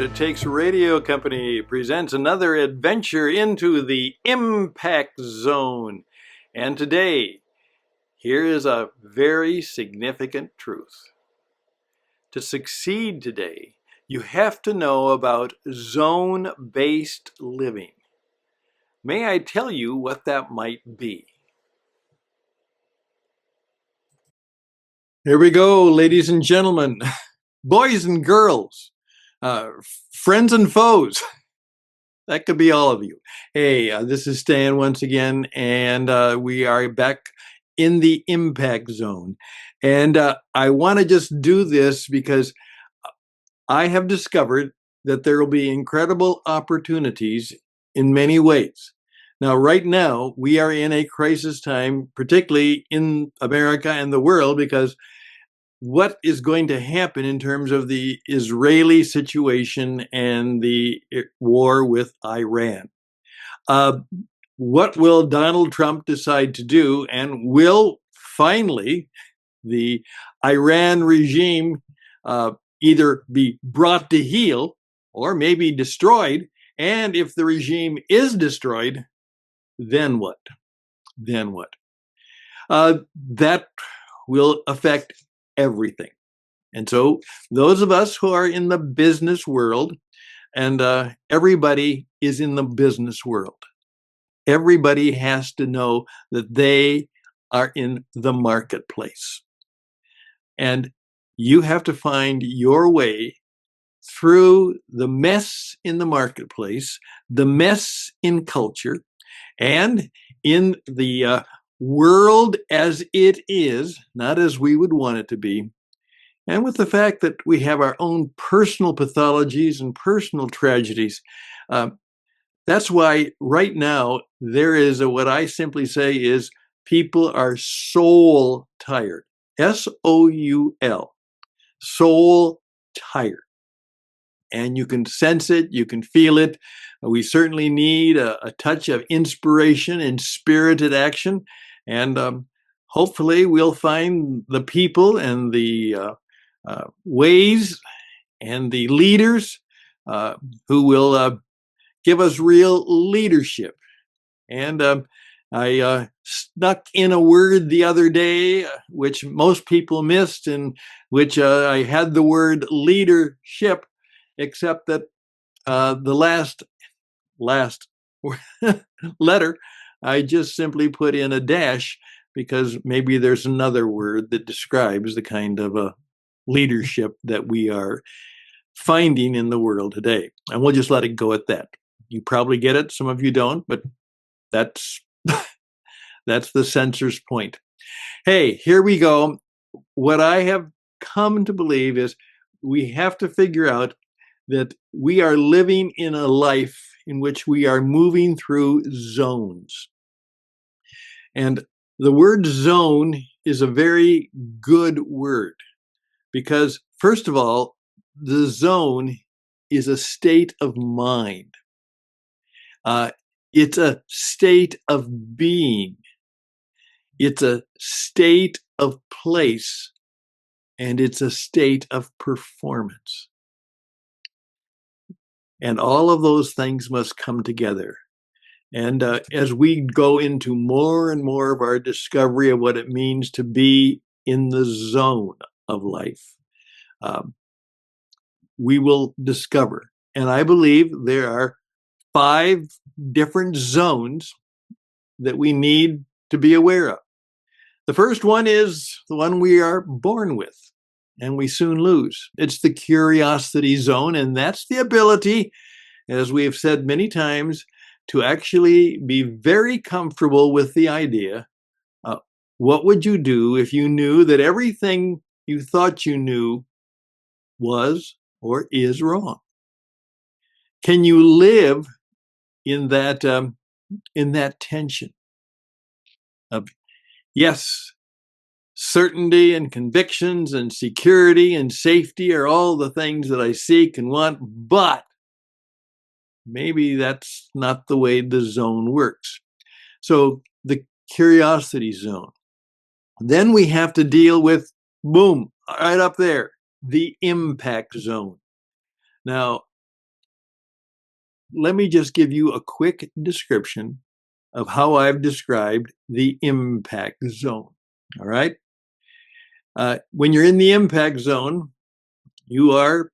It Takes Radio Company presents another adventure into the impact zone. And today, here is a very significant truth. To succeed today, you have to know about zone-based living. May I tell you what that might be? Here we go, ladies and gentlemen, boys and girls, friends and foes. That could be all of you. Hey, this is Stan once again, and we are back in the impact zone. And I want to just do this because I have discovered that there will be incredible opportunities in many ways. Now, right now, we are in a crisis time, particularly in America and the world, because what is going to happen in terms of the Israeli situation and the war with Iran? What will Donald Trump decide to do? And will finally the Iran regime either be brought to heel or maybe destroyed? And if the regime is destroyed, then what? Then what? That will affect everything. And so those of us who are in the business world, and everybody is in the business world, everybody has to know that they are in the marketplace. And you have to find your way through the mess in the marketplace, the mess in culture, and in the world as it is, not as we would want it to be, and with the fact that we have our own personal pathologies and personal tragedies. That's why right now there is what I simply say is people are soul tired. S-O-U-L, soul tired. And you can sense it, you can feel it. We certainly need a touch of inspiration and spirited action. And hopefully we'll find the people and the ways and the leaders who will give us real leadership. And I snuck in a word the other day, which most people missed, in which I had the word leadership, except that the last letter, I just simply put in a dash because maybe there's another word that describes the kind of leadership that we are finding in the world today. And we'll just let it go at that. You probably get it. Some of you don't, but that's that's the censor's point. Hey, here we go. What I have come to believe is we have to figure out that we are living in a life in which we are moving through zones. And the word zone is a very good word because, first of all, the zone is a state of mind. It's a state of being. It's a state of place. And it's a state of performance. And all of those things must come together. And as we go into more and more of our discovery of what it means to be in the zone of life, we will discover. And I believe there are 5 different zones that we need to be aware of. The first one is the one we are born with and we soon lose. It's the curiosity zone, and that's the ability, as we have said many times, to actually be very comfortable with the idea, what would you do if you knew that everything you thought you knew was or is wrong? Can you live in that tension of, yes, certainty and convictions and security and safety are all the things that I seek and want, but maybe that's not the way the zone works. So the curiosity zone. Then we have to deal with, boom, right up there, the impact zone. Now, let me just give you a quick description of how I've described the impact zone. All right. When you're in the impact zone, you are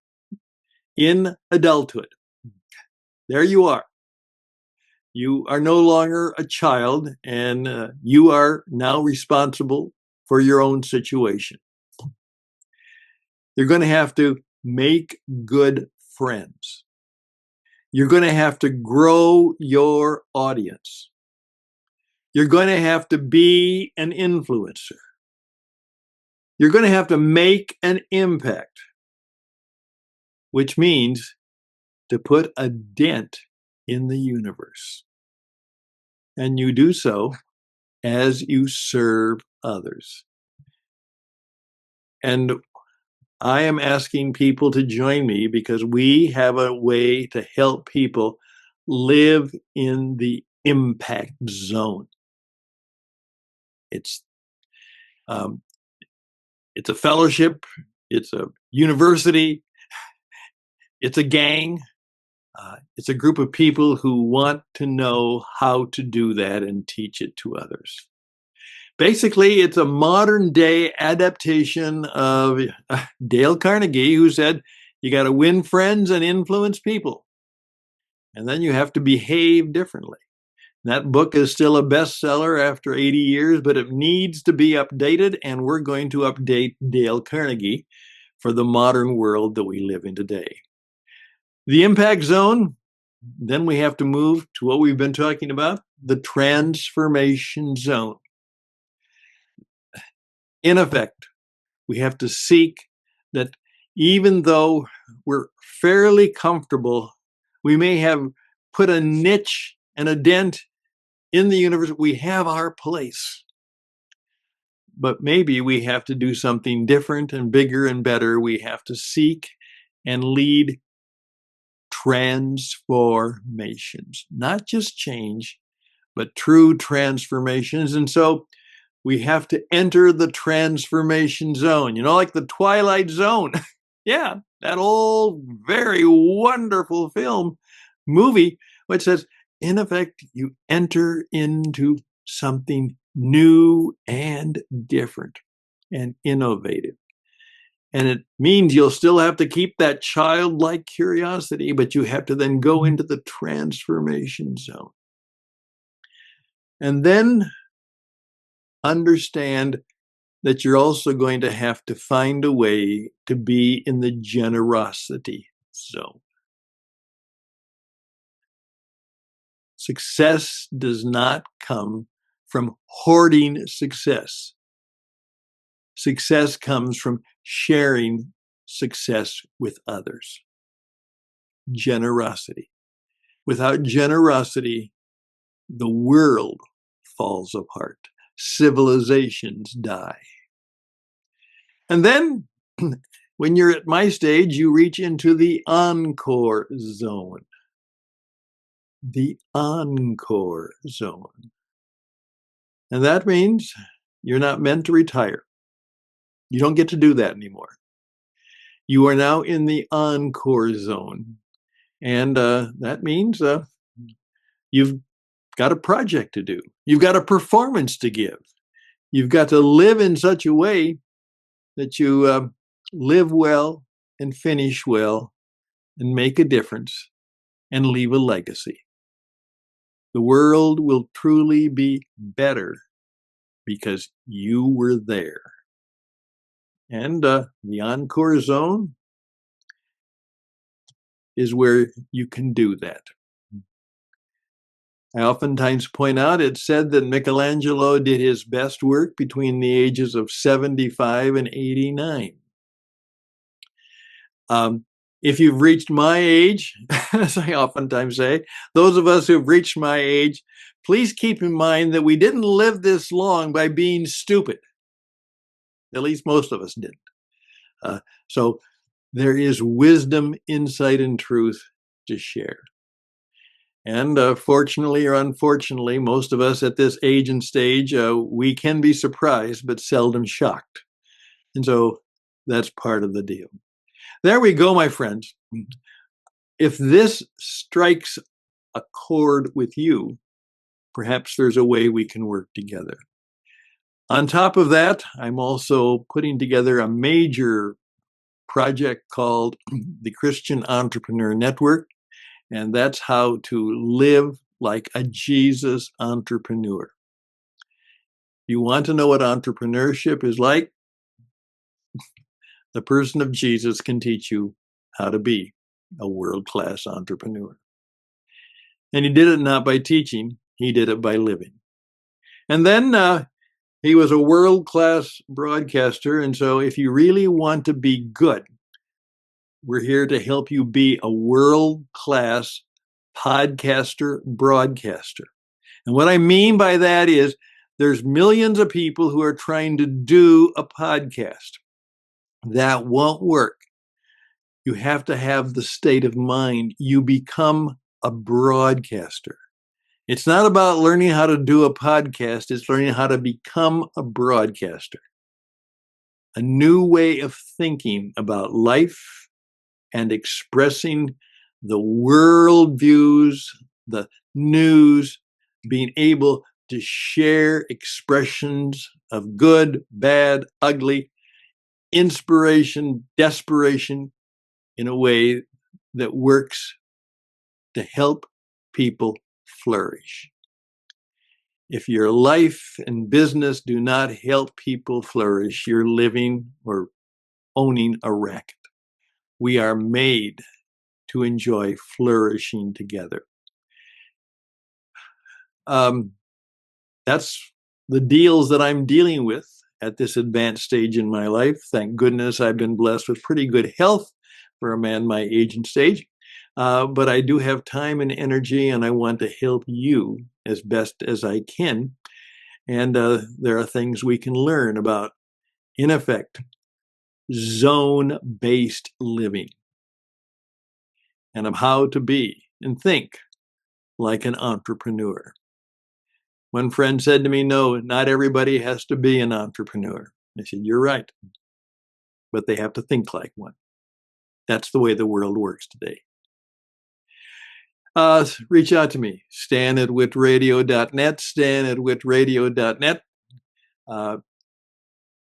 in adulthood. There you are. You are no longer a child, and you are now responsible for your own situation. You're going to have to make good friends. You're going to have to grow your audience. You're going to have to be an influencer. You're going to have to make an impact, which means to put a dent in the universe. And you do so as you serve others. And I am asking people to join me because we have a way to help people live in the impact zone. It's a fellowship, it's a university, it's a gang, it's a group of people who want to know how to do that and teach it to others. Basically, it's a modern day adaptation of Dale Carnegie, who said, you got to win friends and influence people. And then you have to behave differently. That book is still a bestseller after 80 years, but it needs to be updated, and we're going to update Dale Carnegie for the modern world that we live in today. The impact zone, then we have to move to what we've been talking about, the transformation zone. In effect, we have to seek that even though we're fairly comfortable, we may have put a niche and a dent in the universe. We have our place. But maybe we have to do something different and bigger and better. We have to seek and lead transformations, not just change, but true transformations. And so we have to enter the transformation zone, like the Twilight Zone. Yeah, that old, very wonderful movie, which says, in effect, you enter into something new and different and innovative. And it means you'll still have to keep that childlike curiosity, but you have to then go into the transformation zone. And then understand that you're also going to have to find a way to be in the generosity zone. Success does not come from hoarding success. Success comes from sharing success with others. Generosity. Without generosity, the world falls apart. Civilizations die. And then, when you're at my stage, you reach into the encore zone. The encore zone. And that means you're not meant to retire. You don't get to do that anymore. You are now in the encore zone. And that means you've got a project to do. You've got a performance to give. You've got to live in such a way that you live well and finish well and make a difference and leave a legacy. The world will truly be better because you were there. And the encore zone is where you can do that. I oftentimes point out it's said that Michelangelo did his best work between the ages of 75 and 89. If you've reached my age, as I oftentimes say, those of us who've reached my age, please keep in mind that we didn't live this long by being stupid. At least most of us didn't. So there is wisdom, insight, and truth to share. And fortunately or unfortunately, most of us at this age and stage, we can be surprised but seldom shocked. And so that's part of the deal. There we go, my friends. if this strikes a chord with you, perhaps there's a way we can work together. On top of that, I'm also putting together a major project called the Christian Entrepreneur Network, and that's how to live like a Jesus entrepreneur. You want to know what entrepreneurship is like? The person of Jesus can teach you how to be a world-class entrepreneur. And he did it not by teaching, he did it by living. And then he was a world-class broadcaster, and so if you really want to be good, we're here to help you be a world-class podcaster, broadcaster. And what I mean by that is there's millions of people who are trying to do a podcast. That won't work. You have to have the state of mind. You become a broadcaster. It's not about learning how to do a podcast. It's learning how to become a broadcaster. A new way of thinking about life and expressing the world views, the news, being able to share expressions of good, bad, ugly, inspiration, desperation in a way that works to help people flourish. If your life and business do not help people flourish, you're living or owning a racket. We are made to enjoy flourishing together. That's the deals that I'm dealing with at this advanced stage in my life. Thank goodness I've been blessed with pretty good health for a man my age and stage. But I do have time and energy, and I want to help you as best as I can. And there are things we can learn about, in effect, zone-based living, and of how to be and think like an entrepreneur. One friend said to me, no, not everybody has to be an entrepreneur. I said, you're right, but they have to think like one. That's the way the world works today. Reach out to me, stan@witradio.net, stan@witradio.net.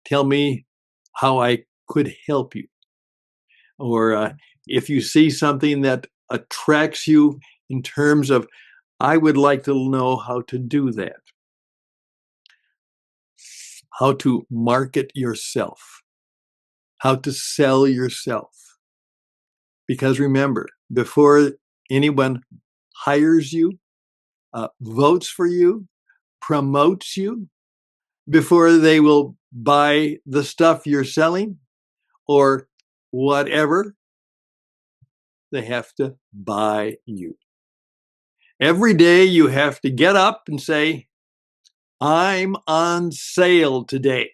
Tell me how I could help you. Or if you see something that attracts you in terms of, I would like to know how to do that. How to market yourself. How to sell yourself. Because remember, before anyone hires you, votes for you, promotes you, before they will buy the stuff you're selling or whatever, they have to buy you. Every day you have to get up and say, I'm on sale today.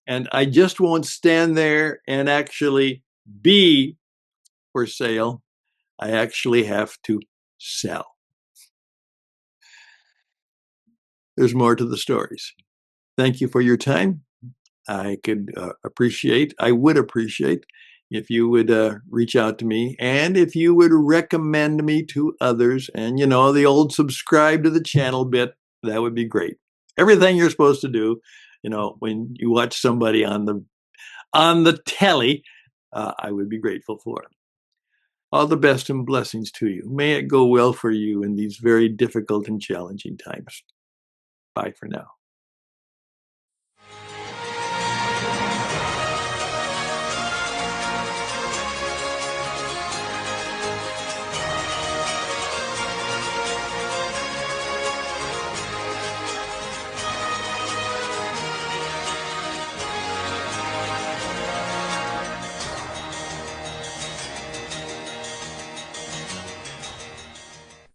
And I just won't stand there and actually be for sale. I actually have to sell. There's more to the stories. Thank you for your time. I would appreciate if you would reach out to me, and if you would recommend me to others, and the old subscribe to the channel bit, that would be great. Everything you're supposed to do, when you watch somebody on the telly, I would be grateful for it. All the best and blessings to you. May it go well for you in these very difficult and challenging times. Bye for now.